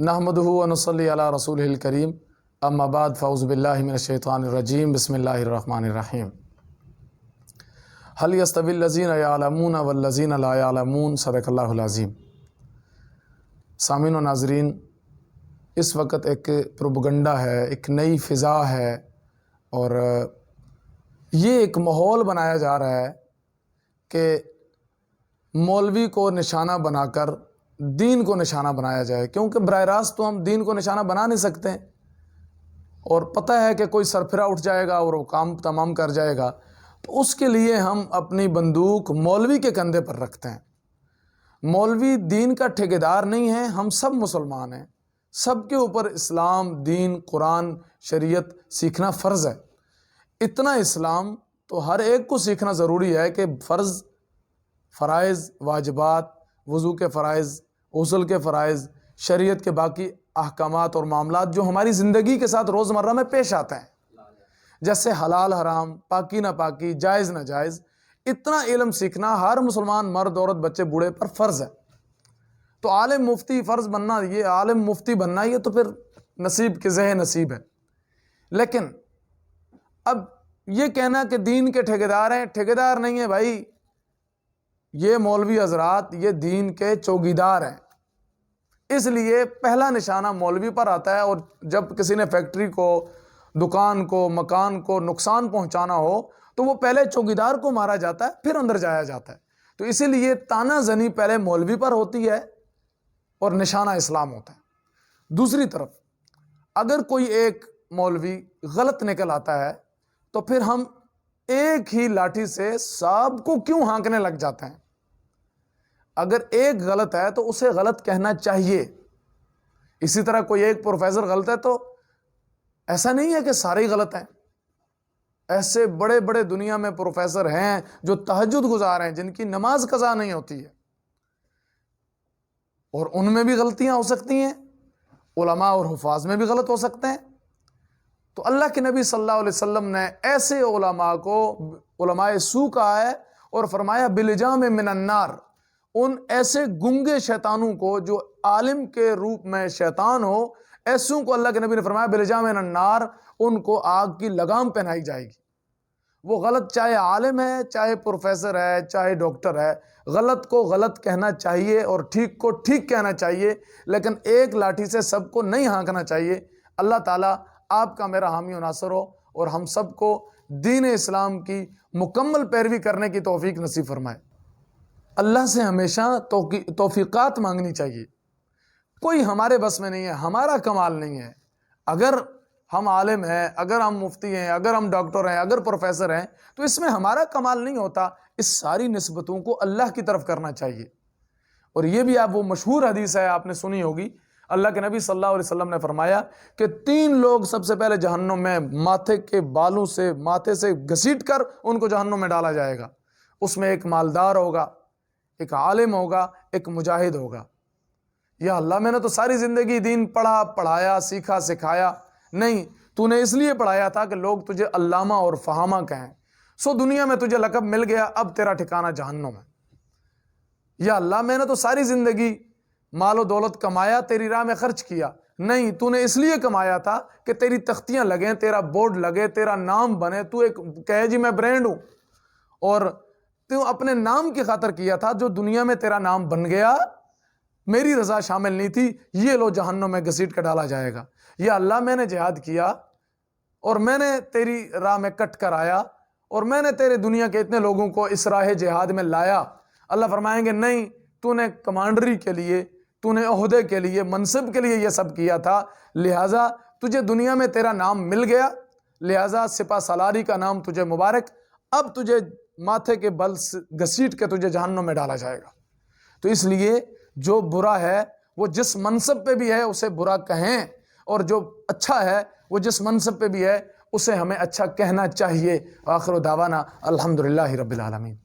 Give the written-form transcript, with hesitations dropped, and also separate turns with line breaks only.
نحمدہ و نصلی علی رسولہ الکریم، اما بعد فاعوذ باللہ من الشیطان الرجیم، بسم اللہ الرحمن الرحیم۔ هل یستوی الذین یعلمون والذین لا یعلمون، صدق اللہ العظیم۔ سامعین و ناظرین، اس وقت ایک پروپیگنڈا ہے، ایک نئی فضا ہے، اور یہ ایک ماحول بنایا جا رہا ہے کہ مولوی کو نشانہ بنا کر دین کو نشانہ بنایا جائے، کیونکہ براہ راست تو ہم دین کو نشانہ بنا نہیں سکتے، اور پتہ ہے کہ کوئی سرفرا اٹھ جائے گا اور وہ کام تمام کر جائے گا، تو اس کے لیے ہم اپنی بندوق مولوی کے کندھے پر رکھتے ہیں۔ مولوی دین کا ٹھیکیدار نہیں ہے، ہم سب مسلمان ہیں، سب کے اوپر اسلام، دین، قرآن، شریعت سیکھنا فرض ہے۔ اتنا اسلام تو ہر ایک کو سیکھنا ضروری ہے کہ فرض، فرائض، واجبات، وضو کے فرائض، غسل کے فرائض، شریعت کے باقی احکامات اور معاملات جو ہماری زندگی کے ساتھ روزمرہ میں پیش آتے ہیں، جیسے حلال حرام، پاکی ناپاکی، جائز ناجائز، اتنا علم سیکھنا ہر مسلمان مرد، عورت، بچے، بوڑھے پر فرض ہے۔ تو عالم مفتی فرض بننا، یہ عالم مفتی بننا، یہ تو پھر نصیب کے ذہ نصیب ہے۔ لیکن اب یہ کہنا کہ دین کے ٹھیکیدار ہیں، ٹھیکیدار نہیں ہے بھائی، یہ مولوی حضرات یہ دین کے چوکیدار ہیں۔ اس لیے پہلا نشانہ مولوی پر آتا ہے، اور جب کسی نے فیکٹری کو، دکان کو، مکان کو نقصان پہنچانا ہو تو وہ پہلے چوکیدار کو مارا جاتا ہے، پھر اندر جایا جاتا ہے۔ تو اسی لیے تانا زنی پہلے مولوی پر ہوتی ہے اور نشانہ اسلام ہوتا ہے۔ دوسری طرف اگر کوئی ایک مولوی غلط نکل آتا ہے تو پھر ہم ایک ہی لاٹھی سے سب کو کیوں ہانکنے لگ جاتے ہیں؟ اگر ایک غلط ہے تو اسے غلط کہنا چاہیے۔ اسی طرح کوئی ایک پروفیسر غلط ہے تو ایسا نہیں ہے کہ سارے ہی غلط ہیں۔ ایسے بڑے بڑے دنیا میں پروفیسر ہیں جو تہجد گزار ہیں، جن کی نماز قضا نہیں ہوتی ہے، اور ان میں بھی غلطیاں ہو سکتی ہیں، علماء اور حفاظ میں بھی غلط ہو سکتے ہیں۔ تو اللہ کے نبی صلی اللہ علیہ وسلم نے ایسے علماء کو علماء سو کہا ہے، اور فرمایا بلجام من النار، ان ایسے گنگے شیطانوں کو جو عالم کے روپ میں شیطان ہو، ایسوں کو اللہ کے نبی نے فرمایا بلجام من النار، ان کو آگ کی لگام پہنائی جائے گی۔ وہ غلط چاہے عالم ہے، چاہے پروفیسر ہے، چاہے ڈاکٹر ہے، غلط کو غلط کہنا چاہیے اور ٹھیک کو ٹھیک کہنا چاہیے، لیکن ایک لاٹھی سے سب کو نہیں ہانکنا چاہیے۔ اللہ تعالیٰ آپ کا میرا حامی و ناصر ہو، اور ہم سب کو دین اسلام کی مکمل پیروی کرنے کی توفیق نصیب فرمائے۔ اللہ سے ہمیشہ توفیقات مانگنی چاہیے۔ کوئی ہمارے بس میں نہیں ہے، ہمارا کمال نہیں ہے۔ اگر ہم عالم ہیں، اگر ہم مفتی ہیں، اگر ہم ڈاکٹر ہیں، اگر پروفیسر ہیں، تو اس میں ہمارا کمال نہیں ہوتا۔ اس ساری نسبتوں کو اللہ کی طرف کرنا چاہیے۔ اور یہ بھی آپ وہ مشہور حدیث ہے، آپ نے سنی ہوگی، اللہ کے نبی صلی اللہ علیہ وسلم نے فرمایا کہ 3 لوگ سب سے پہلے جہنم میں ماتھے کے بالوں سے، ماتھے سے گھسیٹ کر ان کو جہنم میں ڈالا جائے گا۔ اس میں ایک مالدار ہوگا، ایک عالم ہوگا، ایک مجاہد ہوگا۔ یا اللہ، میں نے تو ساری زندگی دین پڑھا، پڑھایا، سیکھا، سکھایا نہیں، تو نے اس لیے پڑھایا تھا کہ لوگ تجھے علامہ اور فہامہ کہیں، سو دنیا میں تجھے لقب مل گیا، اب تیرا ٹھکانہ جہنم ہے۔ یا اللہ، میں نے تو ساری زندگی مال و دولت کمایا، تیری راہ میں خرچ کیا نہیں، تو نے اس لیے کمایا تھا کہ تیری تختیاں لگیں، تیرا بورڈ لگے، تیرا نام بنے، تو ایک کہے جی میں برینڈ ہوں، اور تو اپنے نام کی خاطر کیا تھا۔ جو دنیا میں تیرا نام بن گیا، میری رضا شامل نہیں تھی، یہ لو جہنم میں گھسیٹ کے ڈالا جائے گا۔ یا اللہ، میں نے جہاد کیا، اور میں نے تیری راہ میں کٹ کر آیا، اور میں نے تیرے دنیا کے اتنے لوگوں کو اس راہ جہاد میں لایا۔ اللہ فرمائیں گے نہیں، تو نے کمانڈری کے لیے، تو نے عہدے کے لیے، منصب کے لیے یہ سب کیا تھا، لہٰذا تجھے دنیا میں تیرا نام مل گیا، لہٰذا سپہ سالاری کا نام تجھے مبارک، اب تجھے ماتھے کے بل گھسیٹ کے تجھے جہنم میں ڈالا جائے گا۔ تو اس لیے جو برا ہے وہ جس منصب پہ بھی ہے اسے برا کہیں، اور جو اچھا ہے وہ جس منصب پہ بھی ہے اسے ہمیں اچھا کہنا چاہیے۔ آخر دعوانا الحمدللہ رب العالمین۔